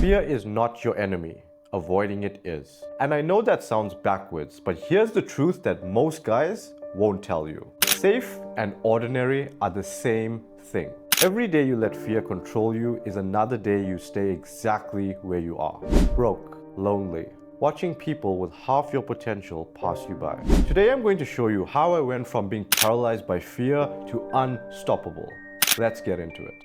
Fear is not your enemy. Avoiding it is. And I know that sounds backwards, but here's the truth that most guys won't tell you. Safe and ordinary are the same thing. Every day you let fear control you is another day you stay exactly where you are. Broke, lonely, watching people with half your potential pass you by. Today I'm going to show you how I went from being paralyzed by fear to unstoppable. Let's get into it.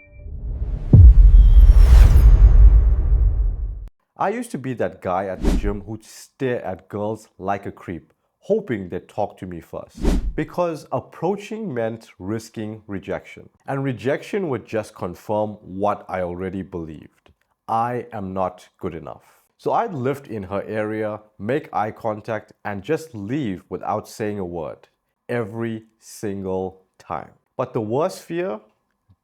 I used to be that guy at the gym who'd stare at girls like a creep, hoping they'd talk to me first. Because approaching meant risking rejection. And rejection would just confirm what I already believed. I am not good enough. So I'd lift in her area, make eye contact, and just leave without saying a word. Every single time. But the worst fear?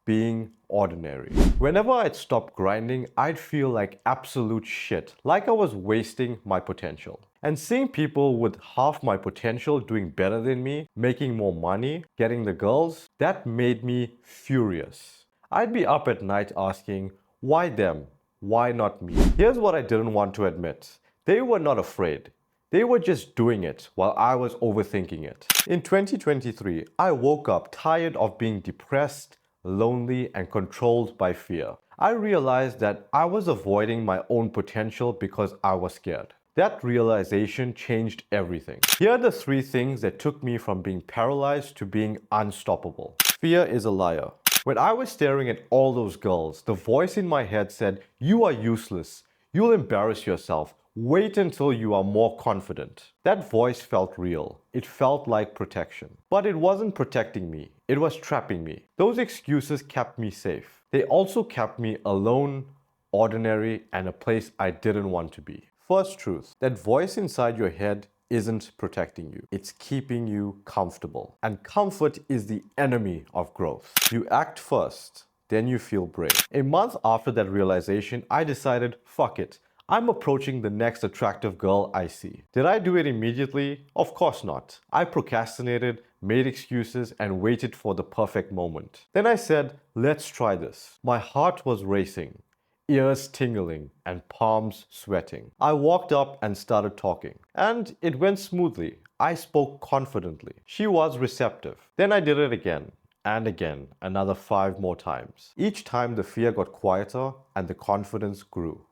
Being ordinary. Whenever I'd stop grinding, I'd feel like absolute shit, like I was wasting my potential. And seeing people with half my potential doing better than me, making more money, getting the girls, that made me furious. I'd be up at night asking, why them? Why not me? Here's what I didn't want to admit. They were not afraid. They were just doing it while I was overthinking it. In 2023, I woke up tired of being depressed, lonely, and controlled by fear. I realized that I was avoiding my own potential because I was scared. That realization changed everything. Here are the 3 things that took me from being paralyzed to being unstoppable. Fear is a liar. When I was staring at all those girls, the voice in my head said, "You are useless. You'll embarrass yourself. Wait until you are more confident." That voice felt real. It felt like protection. But it wasn't protecting me. It was trapping me. Those excuses kept me safe. They also kept me alone, ordinary, and a place I didn't want to be. First truth, that voice inside your head isn't protecting you. It's keeping you comfortable. And comfort is the enemy of growth. You act first, then you feel brave. A month after that realization, I decided, fuck it. I'm approaching the next attractive girl I see. Did I do it immediately? Of course not. I procrastinated, made excuses, and waited for the perfect moment. Then I said, let's try this. My heart was racing, ears tingling, and palms sweating. I walked up and started talking. And it went smoothly. I spoke confidently. She was receptive. Then I did it again. And again, another 5 more times. Each time the fear got quieter and the confidence grew.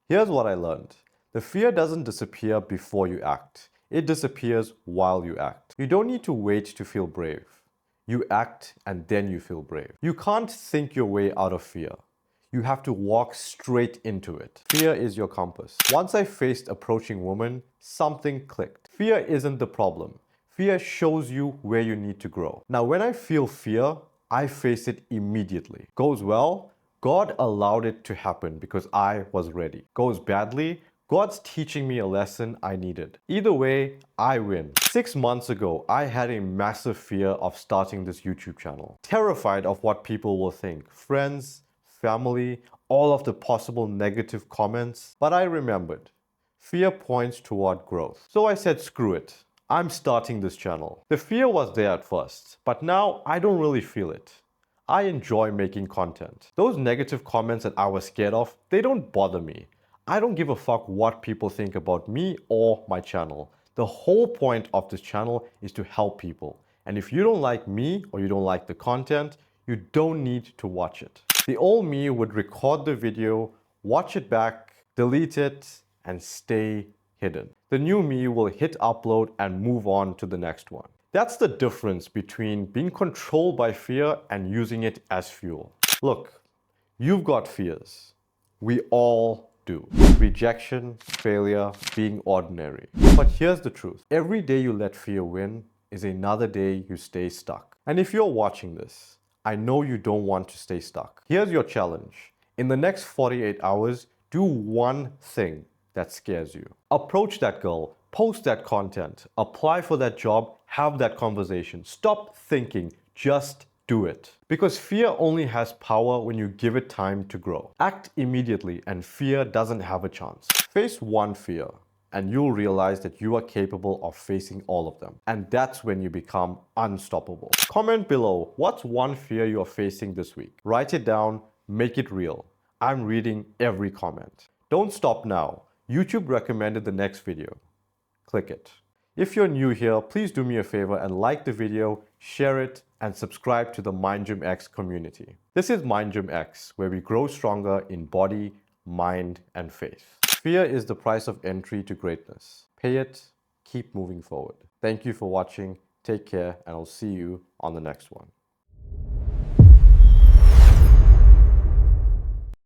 Here's what I learned. The fear doesn't disappear before you act. It disappears while you act. You don't need to wait to feel brave. You act and then you feel brave. You can't think your way out of fear. You have to walk straight into it. Fear is your compass. Once I faced approaching women, something clicked. Fear isn't the problem. Fear shows you where you need to grow. Now, when I feel fear, I face it immediately. Goes well? God allowed it to happen because I was ready. Goes badly? God's teaching me a lesson I needed. Either way, I win. 6 months ago, I had a massive fear of starting this YouTube channel. Terrified of what people will think. Friends, family, all of the possible negative comments. But I remembered. Fear points toward growth. So I said, screw it. I'm starting this channel. The fear was there at first, but now I don't really feel it. I enjoy making content. Those negative comments that I was scared of, they don't bother me. I don't give a fuck what people think about me or my channel. The whole point of this channel is to help people. And if you don't like me or you don't like the content, you don't need to watch it. The old me would record the video, watch it back, delete it, and stay hidden. The new me will hit upload and move on to the next one. That's the difference between being controlled by fear and using it as fuel. Look, you've got fears. We all do. Rejection, failure, being ordinary. But here's the truth. Every day you let fear win is another day you stay stuck. And if you're watching this, I know you don't want to stay stuck. Here's your challenge. In the next 48 hours, do one thing that scares you. Approach that girl. Post that content, apply for that job, have that conversation. Stop thinking, just do it. Because fear only has power when you give it time to grow. Act immediately and fear doesn't have a chance. Face one fear and you'll realize that you are capable of facing all of them. And that's when you become unstoppable. Comment below, what's one fear you're facing this week? Write it down, make it real. I'm reading every comment. Don't stop now. YouTube recommended the next video. Click it. If you're new here, please do me a favor and like the video, share it, and subscribe to the MindGymX community. This is MindGymX, where we grow stronger in body, mind, and faith. Fear is the price of entry to greatness. Pay it, keep moving forward. Thank you for watching, take care, and I'll see you on the next one.